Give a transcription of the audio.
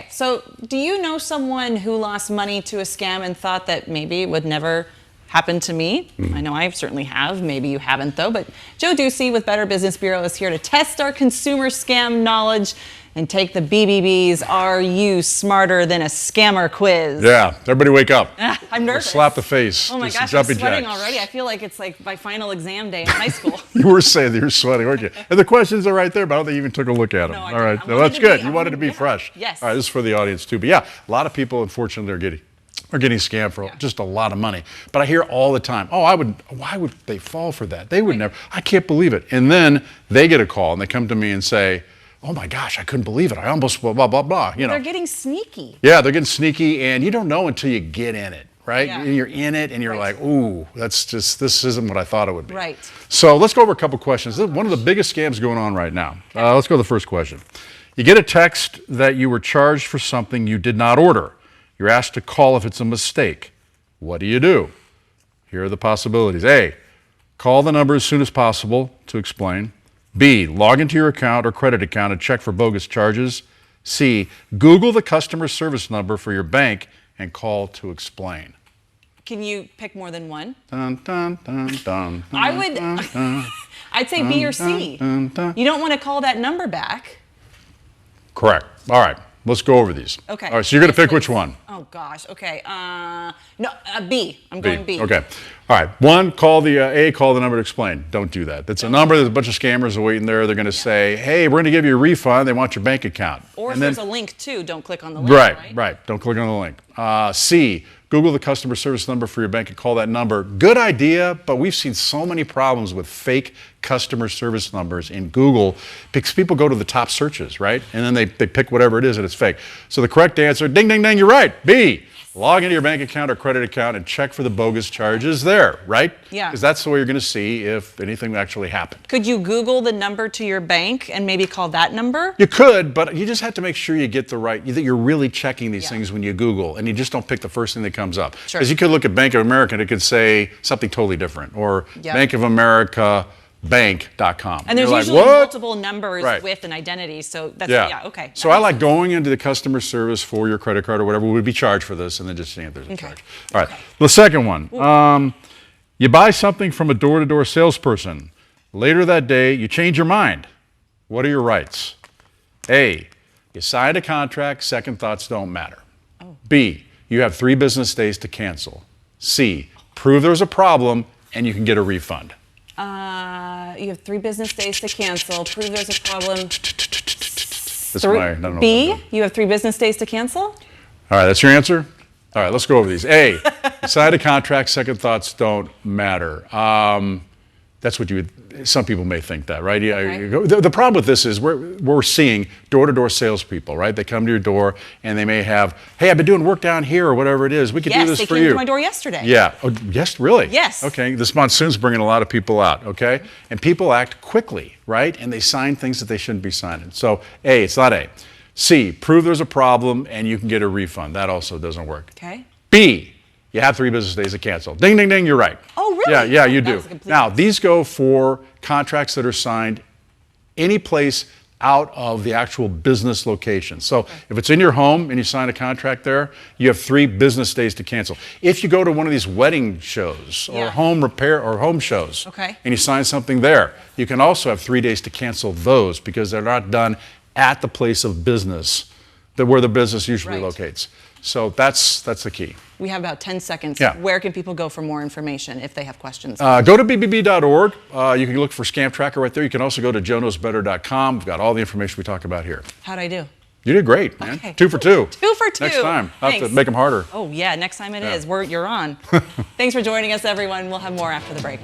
So, do you know someone who lost money to a scam and thought that maybe it would never happen to me? I know I certainly have. Maybe you haven't, though. But Joe Ducey with Better Business Bureau is here to test our consumer scam knowledge and take the BBB's Are You Smarter Than a Scammer quiz. Yeah, everybody wake up. I'm nervous. Or slap the face. Oh my Just gosh, I'm jumping sweating jacks. already. I feel like it's like my final exam day in high school. You were saying that you're sweating, weren't you? And the questions are right there, but I don't think you even took a look at them. No, I All right, didn't. no, that's good. You wanted to be fresh. Yes. All right, this is for the audience too. But yeah, a lot of people, unfortunately, are getting scammed for just a lot of money. But I hear all the time, why would they fall for that? They would never, I can't believe it. And then they get a call and they come to me and say, oh my gosh, I couldn't believe it. I almost blah, blah, blah, blah. You know. They're getting sneaky. Yeah, they're getting sneaky, and you don't know until you get in it, right? Yeah. You're in it and you're like, ooh, this isn't what I thought it would be. Right. So let's go over a couple questions. This is one of the biggest scams going on right now. Let's go to the first question. You get a text that you were charged for something you did not order. You're asked to call if it's a mistake. What do you do? Here are the possibilities. A, call the number as soon as possible to explain. B, log into your account or credit account and check for bogus charges. C, Google the customer service number for your bank and call to explain. Can you pick more than one? Dun, dun, dun, dun, I would, I'd say B or C. You don't want to call that number back. Correct. All right, let's go over these. Okay. All right, so you're going to pick which one? Oh gosh. Okay. No, B. I'm going B. Okay. All right. One, call the call the number to explain. Don't do that. That's a number. There's a bunch of scammers waiting there. They're going to say, "Hey, we're going to give you a refund." They want your bank account. Or if there's a link too, don't click on the link. Right. Don't click on the link. C, Google the customer service number for your bank and call that number. Good idea, but we've seen so many problems with fake customer service numbers in Google because people go to the top searches, right? And then they pick whatever it is and it's fake. So the correct answer, ding, ding, ding, you're right. B, log into your bank account or credit account and check for the bogus charges there, right? Yeah. Because that's the way you're going to see if anything actually happened. Could you Google the number to your bank and maybe call that number? You could, but you just have to make sure you get the right, that you're really checking these things when you Google, and you just don't pick the first thing that comes up. Sure. Because you could look at Bank of America and it could say something totally different, or Bank of America bank.com. And there's usually multiple numbers with an identity, so that's, okay. So I like going into the customer service for your credit card or whatever would be charged for this, and then just seeing if there's a charge. All right, the second one. You buy something from a door-to-door salesperson. Later that day, you change your mind. What are your rights? A, you signed a contract, second thoughts don't matter. B, you have 3 business days to cancel. C, prove there's a problem and you can get a refund. You have 3 business days to cancel. Prove there's a problem. B, you have 3 business days to cancel? All right, that's your answer? All right, let's go over these. A, sign a contract, second thoughts don't matter. That's what some people may think that, right? The problem with this is we're seeing door-to-door salespeople, right? They come to your door and they may have, hey, I've been doing work down here or whatever it is. We could do this for you. Yes, they came to my door yesterday. Yeah. Oh, yes, really? Yes. Okay, this monsoon's bringing a lot of people out, okay? And people act quickly, right? And they sign things that they shouldn't be signing. So A, it's not A. C, prove there's a problem and you can get a refund. That also doesn't work. Okay. B, you have 3 business days to cancel. Ding, ding, ding, you're right. Oh, really? Yeah, you do. Now, these go for contracts that are signed any place out of the actual business location. So if it's in your home and you sign a contract there, you have 3 business days to cancel. If you go to one of these wedding shows or home repair or home shows and you sign something there, you can also have 3 days to cancel those because they're not done at the place of business where the business usually locates. So that's the key. We have about 10 seconds. Yeah. Where can people go for more information if they have questions? Go to bbb.org. You can look for Scam Tracker right there. You can also go to joeknowsbetter.com. We've got all the information we talk about here. How'd I do? You did great, man. Okay. 2 for 2. 2 for 2. Next time. I'll have to make them harder. Oh, yeah. Next time it is. You're on. Thanks for joining us, everyone. We'll have more after the break.